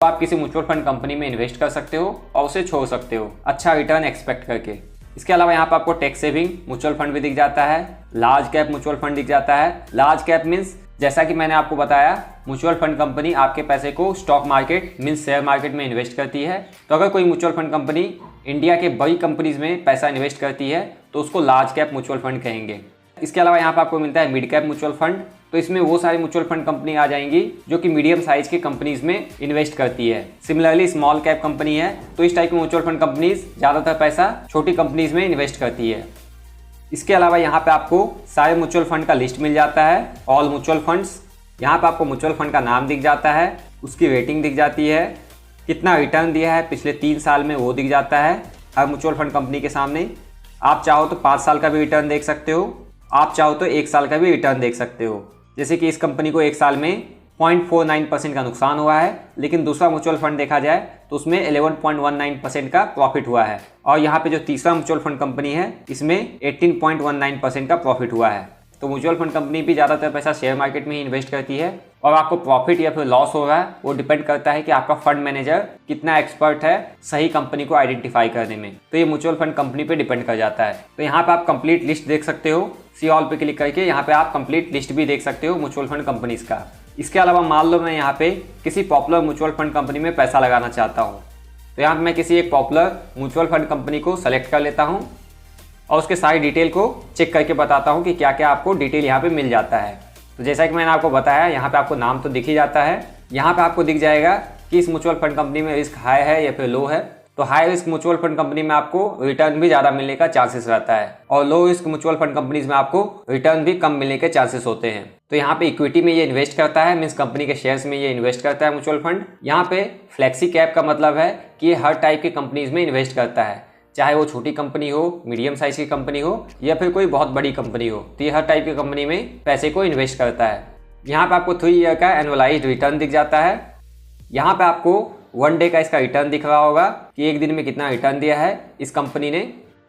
तो आप किसी म्यूचुअल फंड कंपनी में इन्वेस्ट कर सकते हो और उसे छोड़ सकते हो अच्छा रिटर्न एक्सपेक्ट करके। इसके अलावा यहाँ पर आपको टैक्स सेविंग म्यूचुअल फंड भी दिख जाता है, लार्ज कैप म्यूचुअल फंड दिख जाता है। लार्ज कैप मीन्स जैसा कि मैंने आपको बताया, म्यूचुअल फंड कंपनी आपके पैसे को stock market means share market में इन्वेस्ट करती है। तो अगर कोई म्यूचुअल फंड कंपनी इंडिया के बड़ी कंपनीज में पैसा इन्वेस्ट करती है तो उसको लार्ज कैप म्यूचुअल फंड कहेंगे। इसके अलावा यहाँ पर आपको मिलता है मिड कैप म्यूचुअल फंड। तो इसमें वो सारी म्यूचुअल फंड कंपनी आ जाएंगी जो कि मीडियम साइज की कंपनीज में इन्वेस्ट करती है। सिमिलरली स्मॉल कैप कंपनी है तो इस टाइप की म्यूचुअल फंड कंपनीज ज़्यादातर पैसा छोटी कंपनीज में इन्वेस्ट करती है। इसके अलावा यहाँ पे आपको सारे म्यूचुअल फंड का लिस्ट मिल जाता है, ऑल म्यूचुअल फंड्स। यहाँ पे आपको म्यूचुअल फंड का नाम दिख जाता है, उसकी रेटिंग दिख जाती है, कितना रिटर्न दिया है पिछले 3 साल में वो दिख जाता है हर म्यूचुअल फंड कंपनी के सामने। आप चाहो तो 5 साल का भी रिटर्न देख सकते हो, आप चाहो तो 1 साल का भी रिटर्न देख सकते हो। जैसे कि इस कंपनी को 1 साल में 0.49% का नुकसान हुआ है, लेकिन दूसरा म्यूचुअल फंड देखा जाए तो उसमें 11.19% का प्रॉफिट हुआ है। और यहाँ पे जो तीसरा म्यूचुअल फंड कंपनी है इसमें 18.19% का प्रॉफिट हुआ है। तो म्यूचुअल फंड कंपनी भी ज़्यादातर पैसा शेयर मार्केट में ही इन्वेस्ट करती है और आपको प्रॉफिट या फिर लॉस हो रहा है वो डिपेंड करता है कि आपका फंड मैनेजर कितना एक्सपर्ट है सही कंपनी को आइडेंटिफाई करने में। तो ये म्यूचुअल फंड कंपनी पे डिपेंड कर जाता है। तो यहाँ पे आप कंप्लीट लिस्ट देख सकते हो, सी ऑल पे क्लिक करके यहाँ पे आप कंप्लीट लिस्ट भी देख सकते हो म्यूचुअल फंड कंपनीज का। इसके अलावा मान लो मैं यहाँ पे किसी पॉपुलर म्यूचुअल फंड कंपनी में पैसा लगाना चाहता हूँ, तो यहाँ पे मैं किसी एक पॉपुलर म्यूचुअल फंड कंपनी को सेलेक्ट कर लेता हूँ और उसके सारी डिटेल को चेक करके बताता हूँ कि क्या क्या आपको डिटेल यहाँ पे मिल जाता है। तो जैसा कि मैंने आपको बताया, यहाँ पे आपको नाम तो दिख ही जाता है। यहाँ पे आपको दिख जाएगा कि इस म्यूचुअल फंड कंपनी में रिस्क हाई है या फिर लो है। तो high risk mutual fund company में आपको रिटर्न भी ज़्यादा मिलने का चांसेस रहता है और low risk mutual fund companies में आपको रिटर्न भी कम मिलने के चांसेस होते हैं। तो यहाँ पे इक्विटी में ये इन्वेस्ट करता है, मीन्स कंपनी के शेयर्स में ये इन्वेस्ट करता है म्यूचुअल फंड। यहाँ पे फ्लेक्सी कैप का मतलब है कि ये हर टाइप की कंपनीज में इन्वेस्ट करता है, चाहे वो छोटी कंपनी हो, मीडियम साइज की कंपनी हो या फिर कोई बहुत बड़ी कंपनी हो। तो ये हर टाइप की कंपनी में पैसे को इन्वेस्ट करता है। यहाँ पे आपको 3 ईयर का एनुअलाइज्ड रिटर्न दिख जाता है। यहाँ पे आपको 1 डे का इसका रिटर्न दिख रहा होगा कि 1 दिन में कितना रिटर्न दिया है इस कंपनी ने।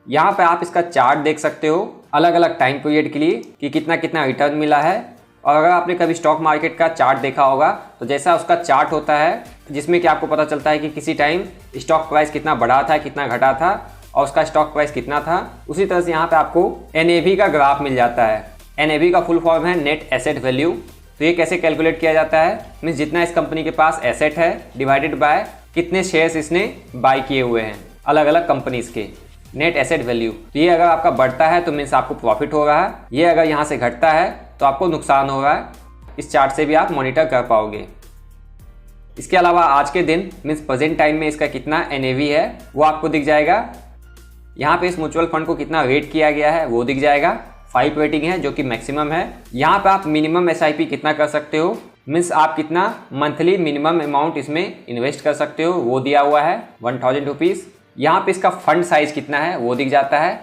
यहाँ पे आप इसका चार्ट देख सकते हो अलग अलग टाइम पीरियड के लिए कि कितना कितना रिटर्न मिला है। और अगर आपने कभी स्टॉक मार्केट का चार्ट देखा होगा तो जैसा उसका चार्ट होता है जिसमें कि आपको पता चलता है कि किसी टाइम स्टॉक प्राइस कितना बढ़ा था, कितना घटा था और उसका स्टॉक प्राइस कितना था, उसी तरह से यहाँ पे आपको NAV का ग्राफ मिल जाता है। NAV का फुल फॉर्म है नेट एसेट वैल्यू। तो ये कैसे कैलकुलेट किया जाता है, मीन्स जितना इस कंपनी के पास एसेट है डिवाइडेड बाय कितने शेयर्स इसने बाय किए हुए हैं अलग अलग कंपनीज के, नेट एसेट वैल्यू। तो ये अगर आपका बढ़ता है तो मीन्स आपको प्रॉफिट हो रहा है, ये अगर यहाँ से घटता है तो आपको नुकसान हो रहा है। इस चार्ट से भी आप मॉनिटर कर पाओगे। इसके अलावा आज के दिन मीन्स प्रेजेंट टाइम में इसका कितना NAV है वो आपको दिख जाएगा। यहाँ पे इस म्यूचुअल फंड को कितना रेट किया गया है वो दिख जाएगा। 5 रेटिंग है जो कि मैक्सिमम है। यहाँ पे आप मिनिमम SIP कितना कर सकते हो, मीन्स आप कितना मंथली मिनिमम अमाउंट इसमें इन्वेस्ट कर सकते हो वो दिया हुआ है 1000 रुपीज़। यहाँ पे इसका फंड साइज कितना है वो दिख जाता है।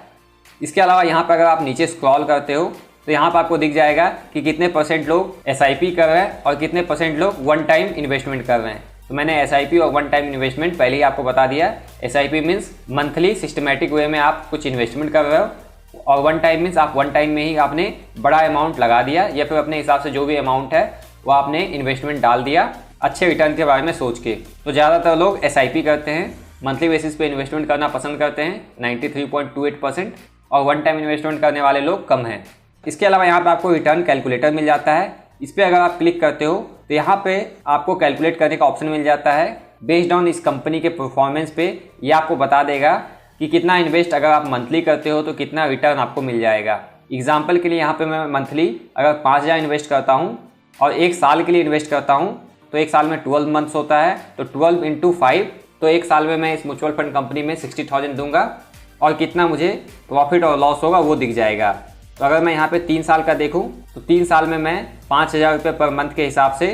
इसके अलावा यहाँ पर अगर आप नीचे स्क्रॉल करते हो तो यहाँ पर आपको दिख जाएगा कि कितने % लोग SIP कर रहे हैं और कितने % लोग 1 टाइम इन्वेस्टमेंट कर रहे हैं। तो मैंने SIP और 1 टाइम इन्वेस्टमेंट पहले ही आपको बता दिया। SIP means monthly systematic way में आप कुछ इन्वेस्टमेंट कर रहे हो और 1 टाइम मीन्स आप 1 टाइम में ही आपने बड़ा अमाउंट लगा दिया या फिर अपने हिसाब से जो भी अमाउंट है वो आपने इन्वेस्टमेंट डाल दिया अच्छे रिटर्न के बारे में सोच के। तो ज़्यादातर लोग SIP करते हैं, मंथली बेसिस पे इन्वेस्टमेंट करना पसंद करते हैं 93.28% और 1 टाइम इन्वेस्टमेंट करने वाले लोग कम हैं। इसके अलावा यहाँ पर आपको रिटर्न कैलकुलेटर मिल जाता है। इस पर अगर आप क्लिक करते हो तो यहाँ पे आपको कैलकुलेट करने का ऑप्शन मिल जाता है। बेस्ड ऑन इस कंपनी के परफॉर्मेंस पे ये आपको बता देगा कि कितना इन्वेस्ट अगर आप मंथली करते हो तो कितना रिटर्न आपको मिल जाएगा। एग्जाम्पल के लिए यहाँ पे मैं मंथली अगर 5000 इन्वेस्ट करता हूँ और 1 साल के लिए इन्वेस्ट करता हूँ तो 1 साल में 12 मंथ्स होता है, तो 12 × 5 तो 1 साल में मैं इस म्यूचुअल फंड कंपनी में 60,000 दूंगा और कितना मुझे प्रॉफिट और लॉस होगा वो दिख जाएगा। तो अगर मैं यहाँ पे 3 साल का देखूँ तो 3 साल में मैं 5000 रुपये पर मंथ के हिसाब से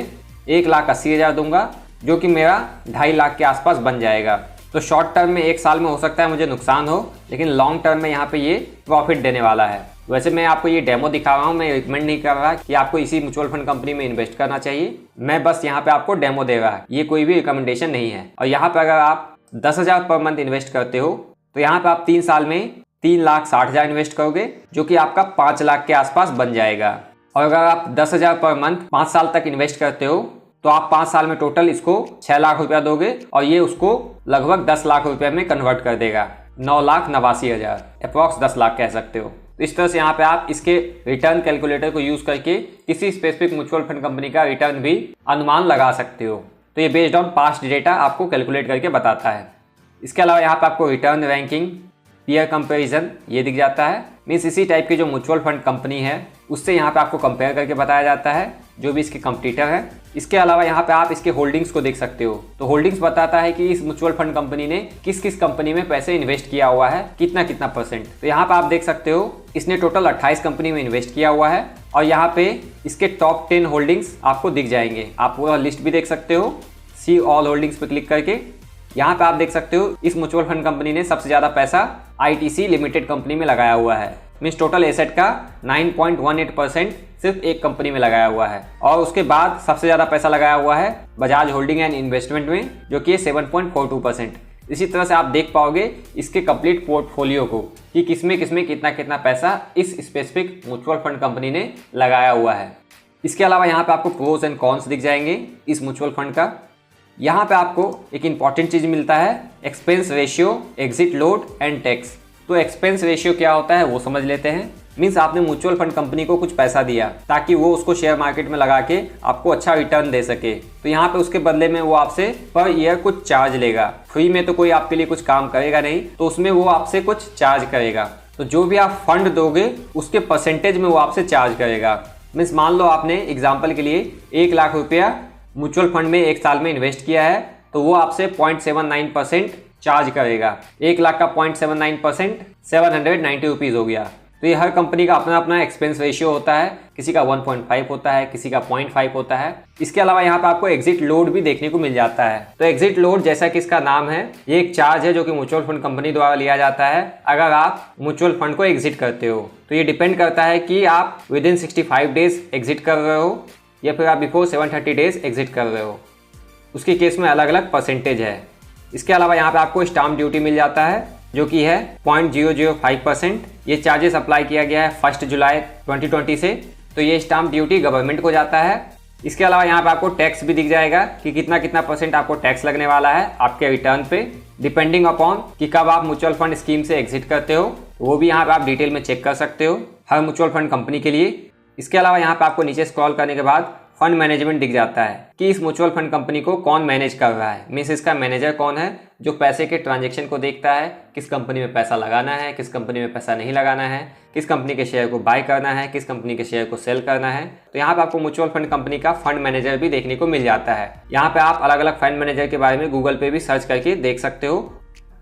1,80,000 दूंगा जो कि मेरा 2.5 लाख के आसपास बन जाएगा। तो शॉर्ट टर्म में 1 साल में हो सकता है मुझे नुकसान हो, लेकिन लॉन्ग टर्म में यहाँ पे ये प्रॉफिट देने वाला है। वैसे मैं आपको ये डेमो दिखा रहा हूँ, मैं रिकमेंड नहीं कर रहा कि आपको इसी म्यूचुअल फंड कंपनी में इन्वेस्ट करना चाहिए। मैं बस यहाँ पे आपको डेमो दे रहा है, ये कोई भी रिकमेंडेशन नहीं है। और यहाँ पे अगर आप 10,000 पर मंथ इन्वेस्ट करते हो तो यहाँ पे आप 3 साल में 3,60,000 इन्वेस्ट करोगे जो कि आपका 5 लाख के आसपास बन जाएगा। और अगर आप 10,000 पर मंथ 5 साल तक इन्वेस्ट करते हो तो आप 5 साल में टोटल इसको 6 लाख रुपया दोगे और ये उसको लगभग 10 लाख रुपये में कन्वर्ट कर देगा। 9,89,000 अप्रॉक्स 10 लाख कह सकते हो। तो इस तरह से यहाँ पे आप इसके रिटर्न कैलकुलेटर को यूज करके किसी स्पेसिफिक म्यूचुअल फंड कंपनी का रिटर्न भी अनुमान लगा सकते हो। तो ये बेस्ड ऑन पास्ट डेटा आपको कैलकुलेट करके बताता है। इसके अलावा यहाँ पे आपको रिटर्न रैंकिंग, पीयर कंपैरिजन ये दिख जाता है। मीन्स इसी टाइप की जो म्यूचुअल फंड कंपनी है उससे यहाँ पे आपको कंपेयर करके बताया जाता है जो भी इसके कंपटीटर है। इसके अलावा यहाँ पे आप इसके होल्डिंग्स को देख सकते हो। तो होल्डिंग्स बताता है कि इस म्यूचुअल फंड कंपनी ने किस किस कंपनी में पैसे इन्वेस्ट किया हुआ है, कितना कितना %। तो यहाँ पे आप देख सकते हो इसने टोटल 28 कंपनी में इन्वेस्ट किया हुआ है और यहाँ पे इसके टॉप 10 होल्डिंग्स आपको दिख जाएंगे। आप पूरा लिस्ट भी देख सकते हो सी ऑल होल्डिंग्स पे क्लिक करके। यहाँ पे आप देख सकते हो इस म्यूचुअल फंड कंपनी ने सबसे ज्यादा पैसा ITC लिमिटेड कंपनी में लगाया हुआ है। मीन्स टोटल एसेट का 9.18% सिर्फ एक कंपनी में लगाया हुआ है। और उसके बाद सबसे ज्यादा पैसा लगाया हुआ है बजाज होल्डिंग एंड इन्वेस्टमेंट में, जो कि 7.42%। इसी तरह से आप देख पाओगे इसके कंप्लीट पोर्टफोलियो को कि किसमें किसमें कितना कितना पैसा इस स्पेसिफिक म्यूचुअल फंड कंपनी ने लगाया हुआ है। इसके अलावा यहाँ पे आपको प्रोस एंड कॉन्स दिख जाएंगे इस म्यूचुअल फंड का। यहाँ पे आपको एक इंपॉर्टेंट चीज मिलता है expense ratio, exit load and tax. तो एक्सपेंस रेशियो क्या होता है वो समझ लेते हैं। मीन्स आपने म्यूचुअल फंड कंपनी को कुछ पैसा दिया ताकि वो उसको शेयर मार्केट में लगा के आपको अच्छा रिटर्न दे सके। तो यहाँ पे उसके बदले में वो आपसे पर ईयर कुछ चार्ज लेगा। फ्री में तो कोई आपके लिए कुछ काम करेगा नहीं, तो उसमें वो आपसे कुछ चार्ज करेगा। तो जो भी आप फंड दोगे उसके परसेंटेज में वो आपसे चार्ज करेगा। मीन्स मान लो आपने एग्जाम्पल के लिए 1 लाख रुपया म्यूचुअल फंड में 1 साल में इन्वेस्ट किया है, तो वो आपसे 0.79% चार्ज करेगा। 1 लाख का 0.79% 790 रुपीज हो गया। तो ये हर कंपनी का अपना अपना एक्सपेंस रेशियो होता है, किसी का 1.5 होता है, किसी का 0.5 होता है। इसके अलावा यहाँ पे आपको एग्जिट लोड भी देखने को मिल जाता है। तो एग्जिट लोड जैसा कि इसका नाम है, ये एक चार्ज है जो कि म्यूचुअल फंड कंपनी द्वारा लिया जाता है अगर आप म्यूचुअल फंड को एग्जिट करते हो। तो ये डिपेंड करता है कि आप विदिन 65 डेज एग्जिट कर रहे हो या फिर आप बिफोर 730 डेज एग्जिट कर रहे हो। उसके केस में अलग अलग परसेंटेज है। इसके अलावा यहाँ पे आपको स्टाम्प ड्यूटी मिल जाता है जो कि है 0.005%। ये चार्जेस अप्लाई किया गया है 1 जुलाई 2020 से। तो ये स्टाम्प ड्यूटी गवर्नमेंट को जाता है। इसके अलावा यहाँ पे आपको टैक्स भी दिख जाएगा कि कितना कितना % आपको टैक्स लगने वाला है आपके रिटर्न पे, डिपेंडिंग अपॉन कि कब आप म्यूचुअल फंड स्कीम से एग्जिट करते हो। वो भी यहाँ पे आप डिटेल में चेक कर सकते हो हर म्यूचुअल फंड कंपनी के लिए। इसके अलावा यहाँ पे आपको नीचे स्क्रॉल करने के बाद फंड मैनेजमेंट दिख जाता है कि इस म्यूचुअल फंड कंपनी को कौन मैनेज कर रहा है। मीन्स इसका मैनेजर कौन है जो पैसे के ट्रांजैक्शन को देखता है, किस कंपनी में पैसा लगाना है, किस कंपनी में पैसा नहीं लगाना है, किस कंपनी के शेयर को बाय करना है, किस कंपनी के शेयर को सेल करना है। तो यहाँ पे आपको म्यूचुअल फंड कंपनी का फंड मैनेजर भी देखने को मिल जाता है। यहाँ पे आप अलग अलग फंड मैनेजर के बारे में गूगल पे भी सर्च करके देख सकते हो।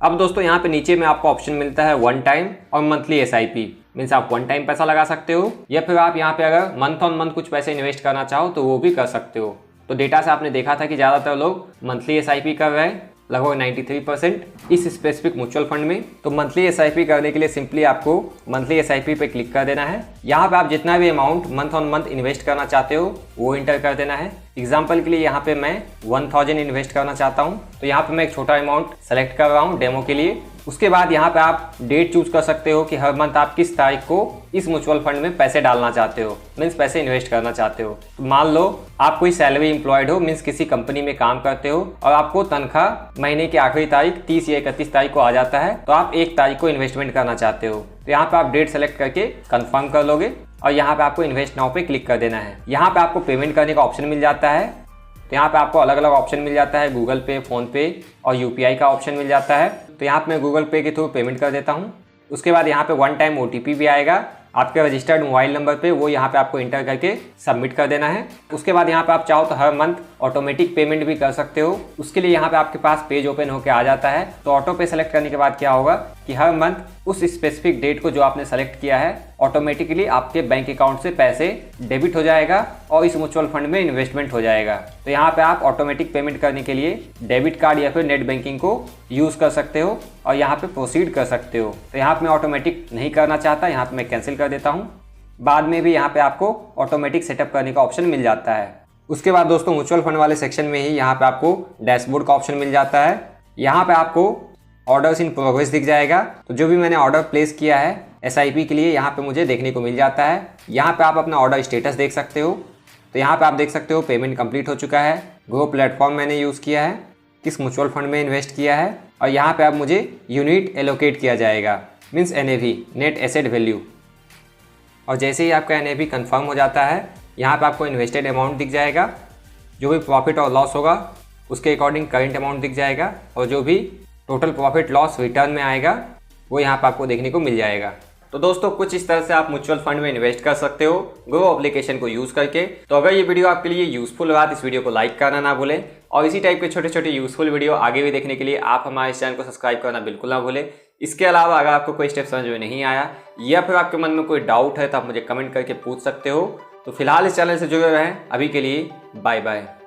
अब दोस्तों यहाँ पे नीचे में आपको ऑप्शन मिलता है 1 टाइम और मंथली SIP। मीन्स आप 1 टाइम पैसा लगा सकते हो या फिर आप यहाँ पे अगर मंथ ऑन मंथ कुछ पैसे इन्वेस्ट करना चाहो तो वो भी कर सकते हो। तो डेटा से आपने देखा था कि ज़्यादातर लोग मंथली SIP कर रहे हैं, लगभग 93% इस स्पेसिफिक म्यूचुअल फंड में। तो मंथली SIP करने के लिए सिंपली आपको मंथली SIP पे क्लिक कर देना है। यहाँ पे आप जितना भी amount month on month invest करना चाहते हो वो इंटर कर देना है। एग्जाम्पल के लिए यहाँ पे मैं 1000 इन्वेस्ट करना चाहता हूँ, तो यहाँ पे मैं एक छोटा अमाउंट सेलेक्ट कर रहा हूँ डेमो के लिए। उसके बाद यहाँ पे आप डेट चूज कर सकते हो कि हर मंथ आप किस तारीख को इस म्यूचुअल फंड में पैसे डालना चाहते हो, मीन्स पैसे इन्वेस्ट करना चाहते हो। तो मान लो आप कोई सैलरी एम्प्लॉयड हो, मीन्स किसी कंपनी में काम करते हो और आपको तनख्वाह महीने की आखिरी तारीख 30 या 31 तारीख को आ जाता है, तो आप 1 तारीख को इन्वेस्टमेंट करना चाहते हो। तो यहाँ पे आप डेट सेलेक्ट करके कंफर्म कर लोगे और यहाँ पे आपको इन्वेस्ट नाउ पे क्लिक कर देना है। यहाँ पे आपको पेमेंट करने का ऑप्शन मिल जाता है। तो यहाँ पे आपको अलग अलग ऑप्शन मिल जाता है, गूगल पे, फोन पे और UPI का ऑप्शन मिल जाता है। तो यहाँ पे मैं गूगल पे के थ्रू पेमेंट कर देता हूँ। उसके बाद यहाँ पे 1 टाइम OTP भी आएगा आपके रजिस्टर्ड मोबाइल नंबर पे, वो यहाँ पे आपको इंटर करके सबमिट कर देना है। उसके बाद यहाँ पे आप चाहो तो हर मंथ ऑटोमेटिक पेमेंट भी कर सकते हो। उसके लिए यहाँ पे आपके पास पेज ओपन होकर आ जाता है। तो ऑटो पे सेलेक्ट करने के बाद क्या होगा कि हर मंथ उस स्पेसिफिक डेट को जो आपने सेलेक्ट किया है ऑटोमेटिकली आपके बैंक अकाउंट से पैसे डेबिट हो जाएगा और इस म्यूचुअल फंड में इन्वेस्टमेंट हो जाएगा। तो यहाँ पे आप ऑटोमेटिक पेमेंट करने के लिए डेबिट कार्ड या फिर नेट बैंकिंग को यूज कर सकते हो और यहाँ पे प्रोसीड कर सकते हो। तो यहाँ पे मैं ऑटोमेटिक नहीं करना चाहता, यहाँ पे मैं कैंसिल कर देता हूँ। बाद में भी यहाँ पे आपको ऑटोमेटिक सेटअप करने का ऑप्शन मिल जाता है। उसके बाद दोस्तों म्यूचुअल फंड वाले सेक्शन में ही यहाँ पे आपको डैशबोर्ड का ऑप्शन मिल जाता है। यहाँ पे आपको ऑर्डर्स इन प्रोग्रेस दिख जाएगा। तो जो भी मैंने ऑर्डर प्लेस किया है SIP के लिए यहाँ पे मुझे देखने को मिल जाता है। यहाँ पे आप अपना ऑर्डर स्टेटस देख सकते हो। तो यहाँ पे आप देख सकते हो पेमेंट कंप्लीट हो चुका है। ग्रो प्लेटफॉर्म मैंने यूज़ किया है, किस म्यूचुअल फंड में इन्वेस्ट किया है, और यहाँ पे अब मुझे यूनिट एलोकेट किया जाएगा, means NAV, net asset value. और जैसे ही आपका NAV कंफर्म हो जाता है, यहाँ पे आपको इन्वेस्टेड अमाउंट दिख जाएगा, जो भी प्रॉफिट और लॉस होगा उसके अकॉर्डिंग करंट अमाउंट दिख जाएगा, और जो भी टोटल प्रॉफिट लॉस रिटर्न में आएगा वो यहाँ पे आपको देखने को मिल जाएगा। तो दोस्तों कुछ इस तरह से आप म्यूचुअल फंड में इन्वेस्ट कर सकते हो ग्रो एप्लीकेशन को यूज़ करके। तो अगर ये वीडियो आपके लिए यूज़फुल रहा तो इस वीडियो को लाइक करना ना भूलें, और इसी टाइप के छोटे छोटे यूज़फुल वीडियो आगे भी देखने के लिए आप हमारे इस चैनल को सब्सक्राइब करना बिल्कुल ना भूलें। इसके अलावा अगर आपको कोई स्टेप समझ में नहीं आया या फिर आपके मन में कोई डाउट है तो आप मुझे कमेंट करके पूछ सकते हो। तो फिलहाल इस चैनल से जुड़े रहें। अभी के लिए बाय बाय।